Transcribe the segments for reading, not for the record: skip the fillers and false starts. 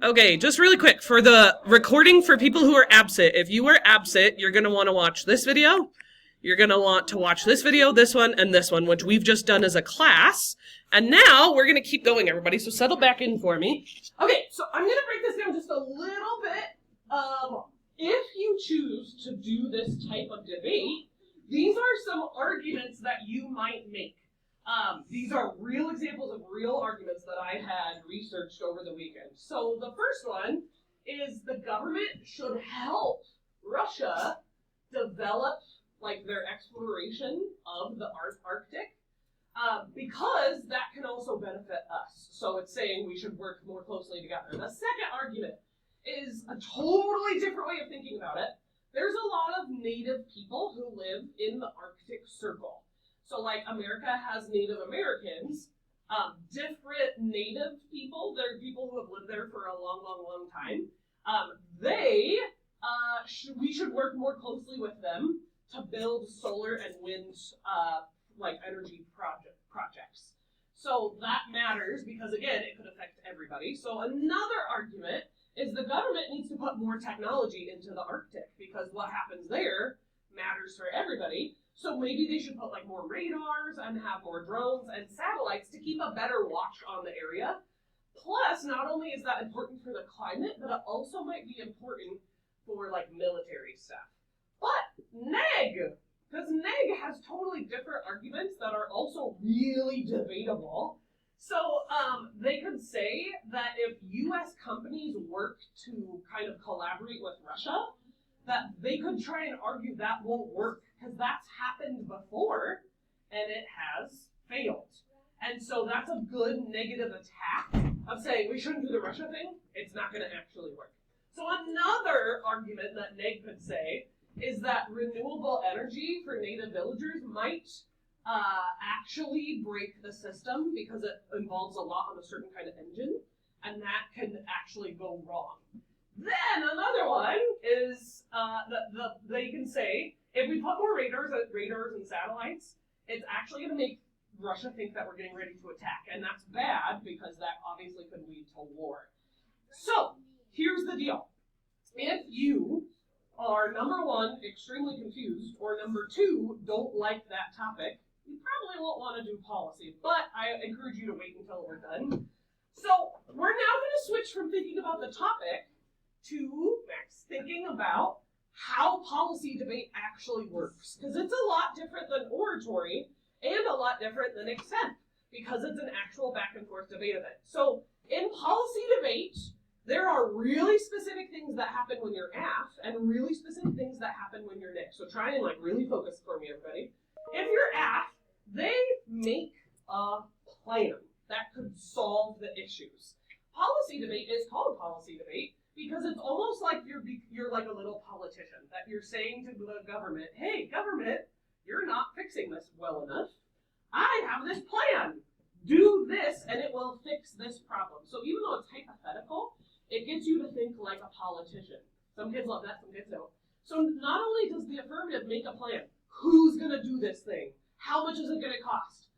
Okay, just really quick for the recording for people who are absent. If you are absent, you're going to want to watch this video. You're going to want to watch this video, this one, and this one, which we've just done as a class. And now we're going to keep going, everybody, so settle back in for me. Okay, so I'm going to break this down just a little bit. If you choose to do this type of debate, these are some arguments that you might make. These are real examples of real arguments that I had researched over the weekend. So the first one is the government should help Russia develop their exploration of the Arctic because that can also benefit us. So it's saying we should work more closely together. The second argument is a totally different way of thinking about it. There's a lot of native people who live in the Arctic Circle. So America has Native Americans, different native people. They're people who have lived there for a long, long, long time. We should work more closely with them to build solar and wind energy projects. So that matters because, again, it could affect everybody. So another argument is the government needs to put more technology into the Arctic because what happens there matters for everybody. So maybe they should put more radars and have more drones and satellites to keep a better watch on the area. Plus, not only is that important for the climate, but it also might be important for military stuff. But NEG, because NEG has totally different arguments that are also really debatable. So they could say that if U.S. companies work to kind of collaborate with Russia, that they could try and argue that won't work because that's happened before and it has failed. And so that's a good negative attack of saying we shouldn't do the Russia thing. It's not going to actually work. So another argument that NEG could say is that renewable energy for native villagers might actually break the system because it involves a lot on a certain kind of engine, and that can actually go wrong. Then another one is they can say if we put more radars and satellites, it's actually going to make Russia think that we're getting ready to attack, and that's bad because that obviously could lead to war. So here's the deal: if you are number one extremely confused, or number two don't like that topic, you probably won't want to do policy. But I encourage you to wait until we're done. So we're now going to switch from thinking about the topic to thinking about how policy debate actually works. Because it's a lot different than oratory and a lot different than extemp because it's an actual back and forth debate event. So in policy debate, there are really specific things that happen when you're AF and really specific things that happen when you're NIC. So try and really focus for me, everybody. If you're AF, they make a plan that could solve the issues. Policy debate is called policy debate because it's almost like you're like a little politician, that you're saying to the government, hey, government, you're not fixing this well enough. I have this plan. Do this and it will fix this problem. So even though it's hypothetical, it gets you to think like a politician. Some kids love that, some kids don't. So not only does the affirmative make a plan, who's going to do this thing? How much is it going to cost?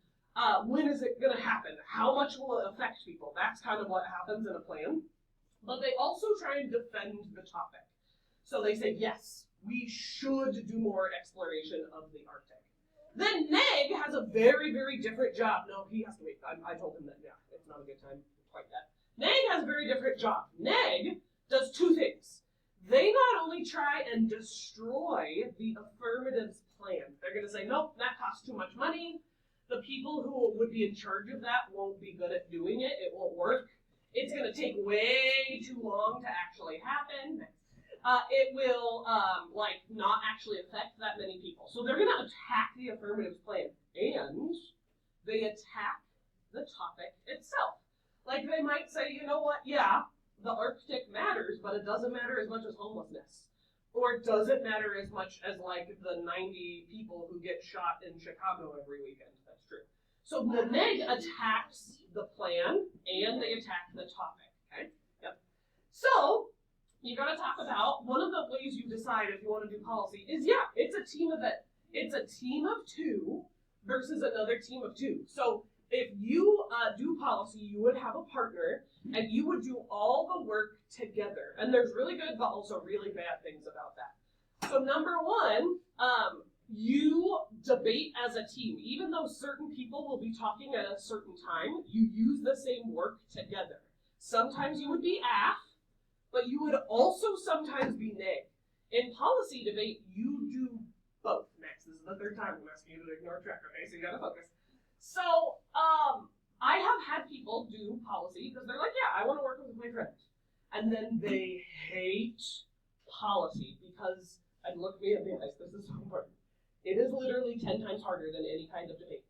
When is it going to happen? How much will it affect people? That's kind of what happens in a plan. But they also try and defend the topic. So they say, yes, we should do more exploration of the Arctic. Then NEG has a very, very different job. No, he has to wait. I told him that, yeah, it's not a good time quite yet. NEG has a very different job. NEG does two things. They not only try and destroy the affirmative's plan. They're going to say, nope, that costs too much money. The people who would be in charge of that won't be good at doing it. It won't work. It's going to take way too long to actually happen. It will not actually affect that many people. So they're going to attack the affirmative's plan. And they attack the topic itself. They might say, you know what, yeah, the Arctic matters, but it doesn't matter as much as homelessness. Or it doesn't matter as much as the 90 people who get shot in Chicago every weekend. That's true. So the NEG attacks the plan and they attack the topic. Okay? Yep. So you got to talk about one of the ways you decide if you want to do policy is, it's a team event. It's a team of two versus another team of two. So if you do policy, you would have a partner, and you would do all the work together. And there's really good, but also really bad things about that. So number one, you debate as a team. Even though certain people will be talking at a certain time, you use the same work together. Sometimes you would be AF, but you would also sometimes be NEG. In policy debate, you do both. Max, this is the third time I'm asking you to ignore track, okay? So you gotta focus. So, I have had people do policy because they're like, yeah, I want to work with my friends. And then they hate policy because, and look me in the eyes, this is so important. It is literally 10 times harder than any kind of debate.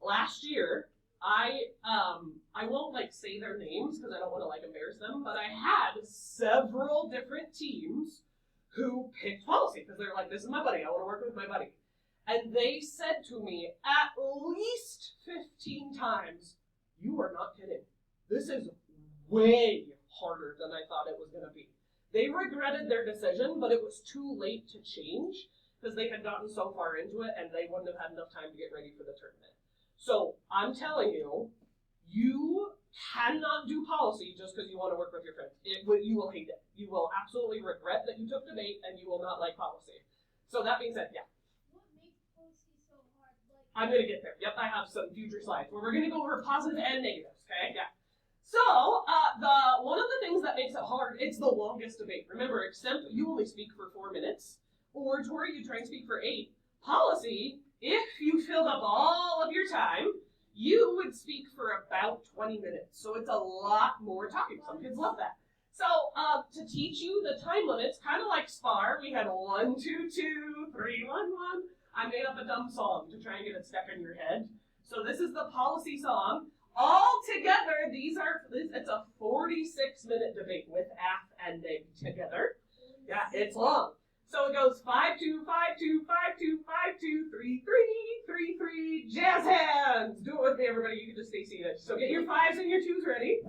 Last year, I won't like say their names because I don't want to like embarrass them, but I had several different teams who picked policy because they're like, this is my buddy, I want to work with my buddy. And they said to me at least 15 times, you are not kidding. This is way harder than I thought it was going to be. They regretted their decision, but it was too late to change because they had gotten so far into it and they wouldn't have had enough time to get ready for the tournament. So I'm telling you, you cannot do policy just because you want to work with your friends. You will hate it. You will absolutely regret that you took debate and you will not like policy. So that being said, yeah. I'm going to get there. Yep, I have some future slides where we're going to go over positive and negatives, okay? Yeah. So, one of the things that makes it hard, it's the longest debate. Remember, extemp, you only speak for 4 minutes. Oratory, you try and speak for 8. Policy, if you filled up all of your time, you would speak for about 20 minutes. So it's a lot more talking. Some kids love that. So, to teach you the time limits, kind of like SPAR, we had 1, 2, 2, 3, 1, 1. I made up a dumb song to try and get it stuck in your head. So this is the policy song. All together, it's a 46-minute debate with AF and NEG together. Yeah, it's long. So it goes 5, 2, 5, 2, 5, 2, 5, 2, 3, 3, 3, 3, jazz hands. Do it with me, everybody. You can just stay seated. So get your 5s and your 2s ready.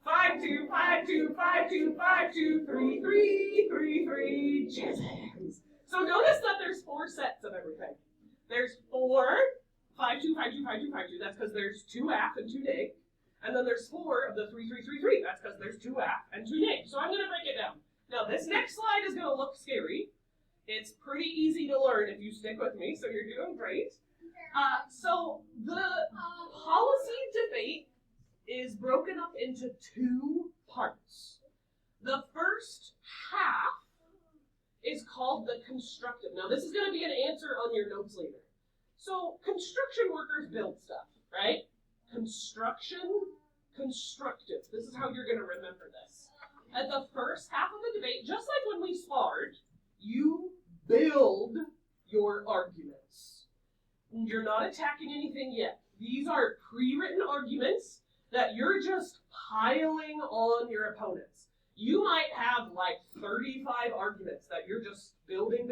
5, 2, 5, 2, 5, 2, 5, 2, 3, 3, 3, 3, jazz hands. So notice that there's 4 sets of everything. There's 4, 5, 2, 5, 2, 5, 2, 5, 2. That's because there's 2 AF and 2 NEG. And then there's 4 of the 3, 3, 3, 3. That's because there's 2 AF and 2 NEG. So I'm going to break it down. Now this next slide is going to look scary. It's pretty easy to learn if you stick with me, so you're doing great. So the policy debate is broken up into 2 parts. The first half is called the constructive. Now this is going to be an answer on your notes later. So construction workers build stuff, right? Construction, constructive. This is how you're going to remember this. At the first half of the debate, just like when we sparred, you build your arguments. You're not attacking anything yet. These are pre-written arguments that you're just piling on your opponents. You might have like 35 arguments that you're just building.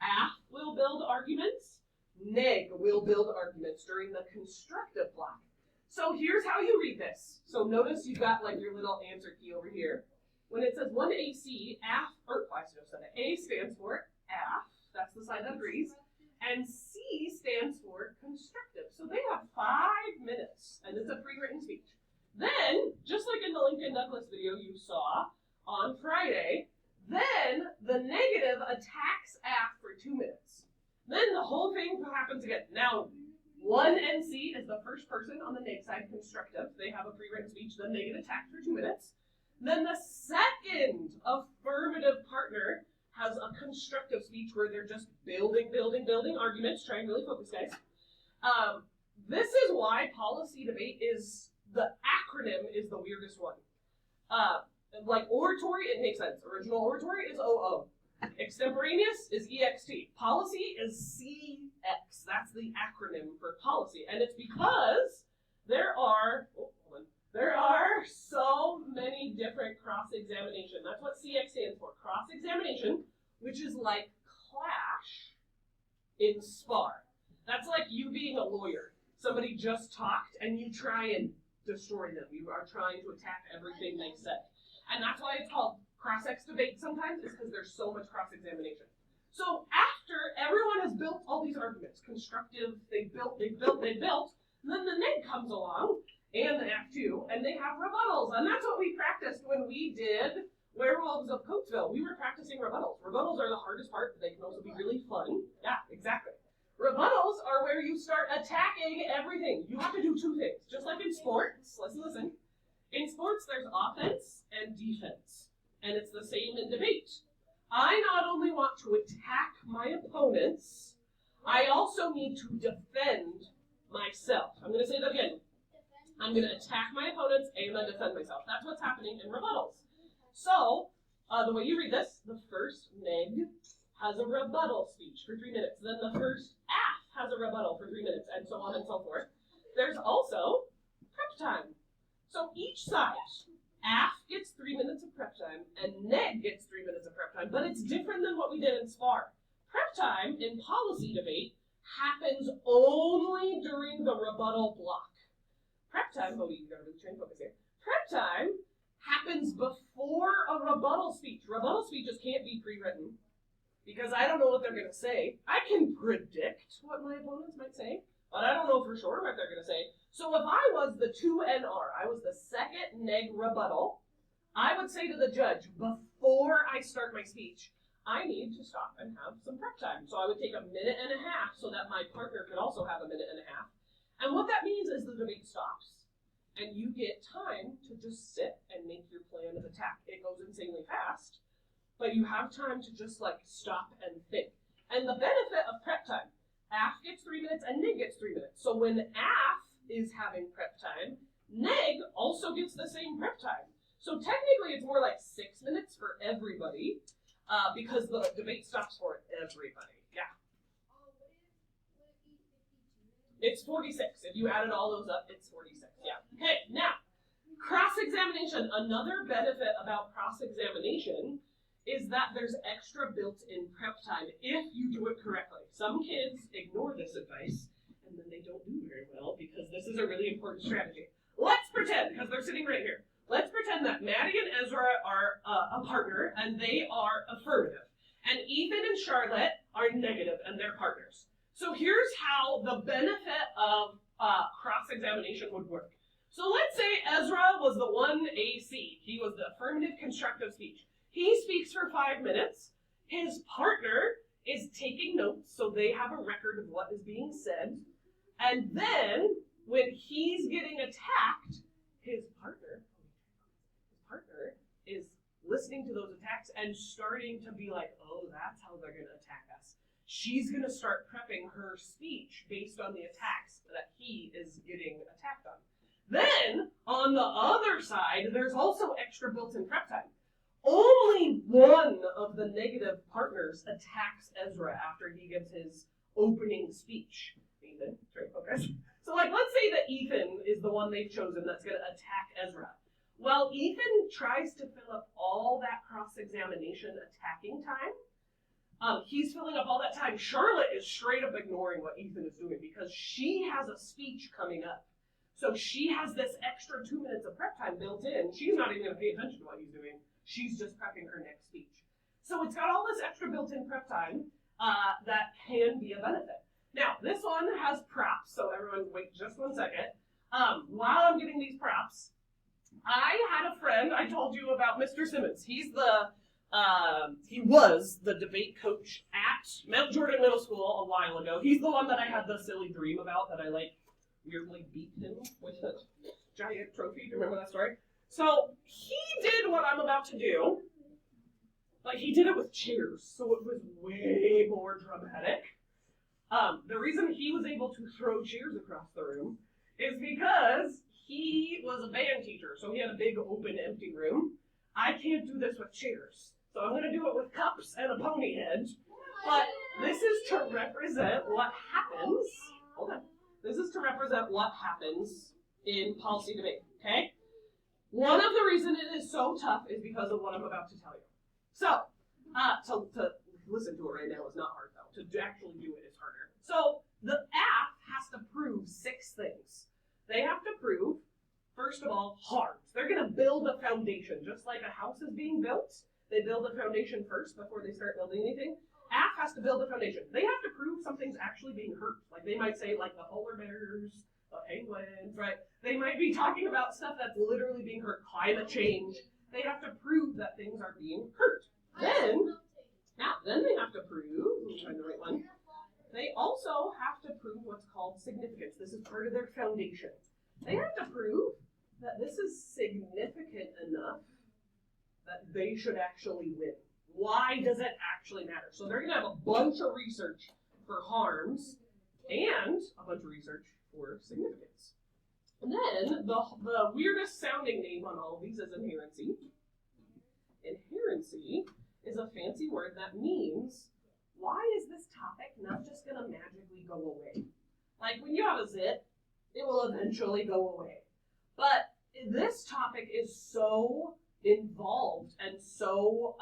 AF will build arguments. NEG will build arguments during the constructive block. So here's how you read this. So notice you've got like your little answer key over here. When it says 1AC, AF, or I should have said it, A stands for AF, that's the side that agrees, and C stands for constructive. So they have 5 minutes, and it's a pre-written speech. Then, just like in the Lincoln Douglas video you saw on Friday, then the negative attacks AF for 2 minutes. Then the whole thing happens again. Now, 1 and C is the first person on the NEG side, constructive. They have a pre-written speech, then they get attacked for 2 minutes. Then the second affirmative partner has a constructive speech where they're just building arguments. Try and really focus, guys. This is why policy debate is, the acronym is the weirdest one. Like oratory, it makes sense. Original oratory is OO. Extemporaneous is EXT. Policy is CX. That's the acronym for policy. And it's because there are so many different cross-examination. That's what CX stands for. Cross-examination, which is like clash in SPAR. That's like you being a lawyer. Somebody just talked and you try and destroy them. You are trying to attack everything they said. And that's why it's called cross-ex debate sometimes, is because there's so much cross-examination. So after everyone has built all these arguments, constructive, they built, and then the neg comes along, and the Act 2, and they have rebuttals. And that's what we practiced when we did Werewolves of Coatesville. We were practicing rebuttals. Rebuttals are the hardest part, but they can also be really fun. Yeah, exactly. Rebuttals are where you start attacking everything. You have to do two things. Just like in sports, listen. In sports, there's offense and defense. And it's the same in debate. I not only want to attack my opponents, I also need to defend myself. I'm going to say that again. I'm going to attack my opponents and then defend myself. That's what's happening in rebuttals. So, the way you read this, the first neg has a rebuttal speech for 3 minutes. Then the first AF has a rebuttal for 3 minutes, and so on and so forth. There's also prep time. So each side, AF gets 3 minutes of prep time, and neg gets 3 minutes of prep time, but it's different than what we did in SPAR. Prep time in policy debate happens only during the rebuttal block. Prep time, you gotta really try and focus here. Prep time happens before a rebuttal speech. Rebuttal speeches can't be pre-written because I don't know what they're going to say. I can predict what my opponents might say, but I don't know for sure what they're going to say. So if I was the 2NR, I was the second neg rebuttal, I would say to the judge, before I start my speech, I need to stop and have some prep time. So I would take 1.5 minutes so that my partner could also have 1.5 minutes. And what that means is the debate stops. And you get time to just sit and make your plan of attack. It goes insanely fast, but you have time to just stop and think. And the benefit of prep time, AF gets 3 minutes and neg gets 3 minutes. So when AF is having prep time, neg also gets the same prep time. So technically it's more like 6 minutes for everybody because the debate stops for everybody. Yeah. It's 46. If you added all those up, it's 46. Yeah. Okay, now, cross-examination. Another benefit about cross-examination is that there's extra built-in prep time if you do it correctly. Some kids ignore this advice, and then they don't do very well because this is a really important strategy. Let's pretend, because they're sitting right here, let's pretend that Maddie and Ezra are a partner, and they are affirmative. And Ethan and Charlotte are negative, and they're partners. So here's how the benefit of cross-examination would work. So let's say Ezra was the 1AC. He was the affirmative constructive speech. He speaks for 5 minutes. His partner is taking notes, so they have a record of what is being said. And then, when he's getting attacked, his partner is listening to those attacks and starting to be like, oh, that's how they're going to attack us. She's going to start prepping her speech based on the attacks that he is getting attacked on. Then, on the other side, there's also extra built-in prep time. Only one of the negative partners attacks Ezra after he gives his opening speech. Ethan, try to focus. So, let's say that Ethan is the one they've chosen that's going to attack Ezra. Well, Ethan tries to fill up all that cross-examination attacking time. He's filling up all that time. Charlotte is straight up ignoring what Ethan is doing because she has a speech coming up. So she has this extra 2 minutes of prep time built in. She's not even going to pay attention to what he's doing. She's just prepping her next speech. So it's got all this extra built-in prep time that can be a benefit. Now, this one has props, so everyone wait just 1 second. While I'm getting these props, I had a friend, I told you about Mr. Simmons. He was the debate coach at Mount Jordan Middle School a while ago. He's the one that I had the silly dream about that I weirdly beat him with a giant trophy. Do you remember that story? So he did what I'm about to do, but he did it with chairs, so it was way more dramatic. The reason he was able to throw chairs across the room is because he was a band teacher, so he had a big open empty room. I can't do this with chairs, so I'm going to do it with cups and a pony head. But this is to represent what happens. Hold on. This is to represent what happens in policy debate, okay? One of the reasons it is so tough is because of what I'm about to tell you. So, to listen to it right now is not hard, though. To actually do it is harder. So, the app has to prove 6 things. They have to prove, first of all, hard. They're going to build a foundation. Just like a house is being built, they build a foundation first before they start building anything. AF has to build a foundation. They have to prove something's actually being hurt. Like they might say like the polar bears, the penguins, right? They might be talking about stuff that's literally being hurt, climate change. They have to prove that things are being hurt. Then they have to prove, let me find the right one. They also have to prove what's called significance. This is part of their foundation. They have to prove that this is significant enough that they should actually win. Why does it actually matter? So they're going to have a bunch of research for harms and a bunch of research for significance. And then the weirdest sounding name on all of these is inherency. Inherency is a fancy word that means, why is this topic not just going to magically go away? Like when you have a zit, it will eventually go away. But this topic is so involved and so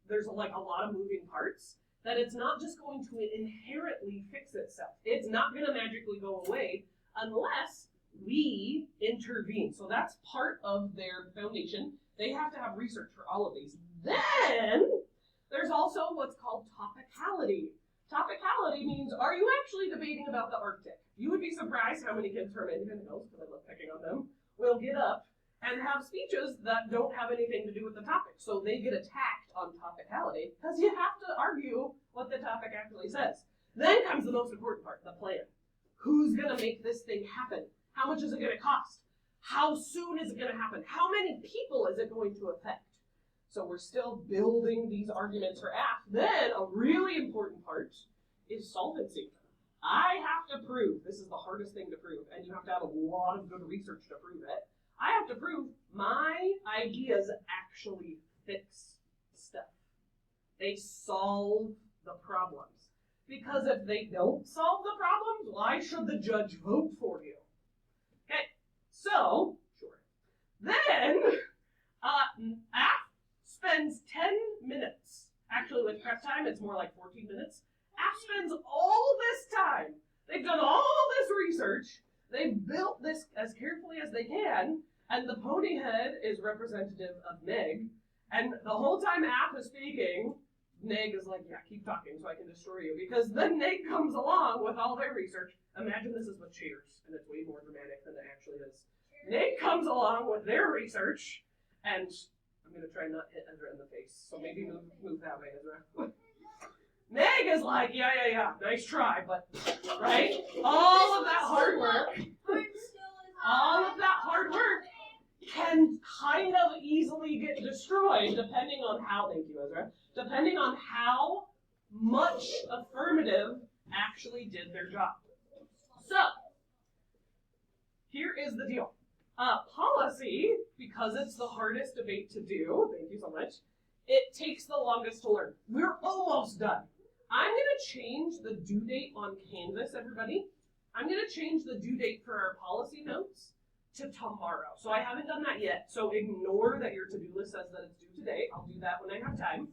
there's like a lot of moving parts that it's not just going to inherently fix itself. It's not going to magically go away unless we intervene. So that's part of their foundation. They have to have research for all of these. Then there's also what's called topicality. Topicality means, are you actually debating about the Arctic? You would be surprised how many kids from Indian Hills, because I love picking on them, will get up and have speeches that don't have anything to do with the topic. So they get attacked on topicality because you have to argue what the topic actually says. Then comes the most important part, the plan. Who's going to make this thing happen? How much is it going to cost? How soon is it going to happen? How many people is it going to affect? So we're still building these arguments for AF. Then a really important part is solvency. I have to prove, this is the hardest thing to prove, and you have to have a lot of good research to prove it. I have to prove my ideas actually fix stuff. They solve the problems. Because if they don't solve the problems, why should the judge vote for you? Okay, so, sure. Then, AF spends 10 minutes. Actually, with prep time, it's more like 14 minutes. AF spends all this time. They've done all this research. They've built this as carefully as they can, and the pony head is representative of Neg. And the whole time AF is speaking, Neg is like, yeah, keep talking so I can destroy you. Because then Neg comes along with all their research. Imagine this is with cheers, and it's way more dramatic than it actually is. Neg comes along with their research, and I'm going to try not to hit Ezra in the face, so maybe move that way, Ezra. Neg is like, yeah, nice try, but, right? All of that hard work can kind of easily get destroyed depending on how, thank you, Ezra, depending on how much affirmative actually did their job. So, here is the deal. Policy, because it's the hardest debate to do, thank you so much, it takes the longest to learn. We're almost done. I'm going to change the due date on Canvas, everybody. I'm going to change the due date for our policy notes to tomorrow. So I haven't done that yet, so ignore that your to-do list says that it's due today. I'll do that when I have time.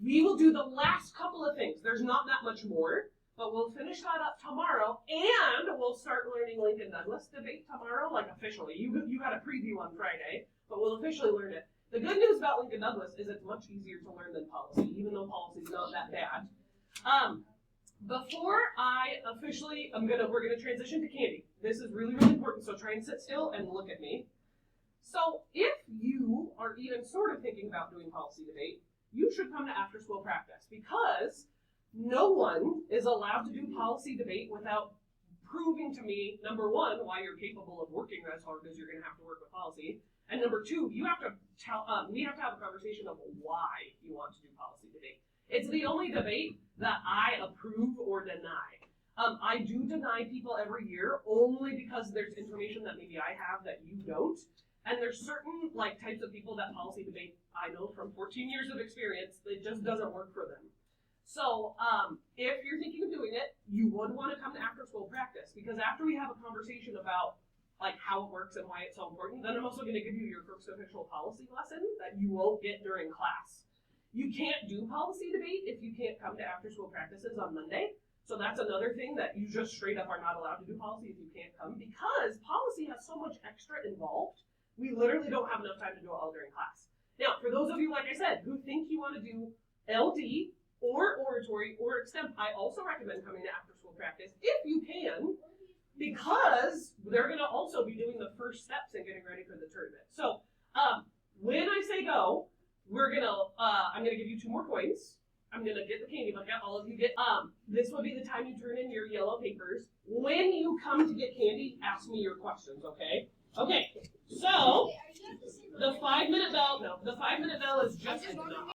We will do the last couple of things. There's not that much more, but we'll finish that up tomorrow, and we'll start learning Lincoln Douglas debate tomorrow, like officially. You got a preview on Friday, but we'll officially learn it. The good news about Lincoln Douglas is it's much easier to learn than policy, even though policy is not that bad. Before I officially, we're gonna transition to Candy. This is really, really important, so try and sit still and look at me. So if you are even sort of thinking about doing policy debate, you should come to after school practice, because no one is allowed to do policy debate without proving to me, number one, why you're capable of working as hard as you're gonna have to work with policy, and number two, you have to we have to have a conversation of why you want to do policy debate. It's the only debate that I approve or deny. I do deny people every year only because there's information that maybe I have that you don't. And there's certain types of people that policy debate, I know from 14 years of experience, it just doesn't work for them. So if you're thinking of doing it, you would want to come to after school practice, because after we have a conversation about how it works and why it's so important, then I'm also going to give you your first official policy lesson that you won't get during class. You can't do policy debate if you can't come to after school practices on Monday. So that's another thing, that you just straight up are not allowed to do policy if you can't come, because policy has so much extra involved. We literally don't have enough time to do it all during class. Now, for those of you, like I said, who think you want to do LD or oratory or extemp, I also recommend coming to after school practice if you can, because they're going to also be doing the first steps in getting ready for the tournament. So when I say go, I'm gonna give you 2 more coins. I'm gonna get the candy bucket. All of you get. This will be the time you turn in your yellow papers. When you come to get candy, ask me your questions. Okay. Okay. So the 5-minute bell. No, the 5-minute bell is just enough.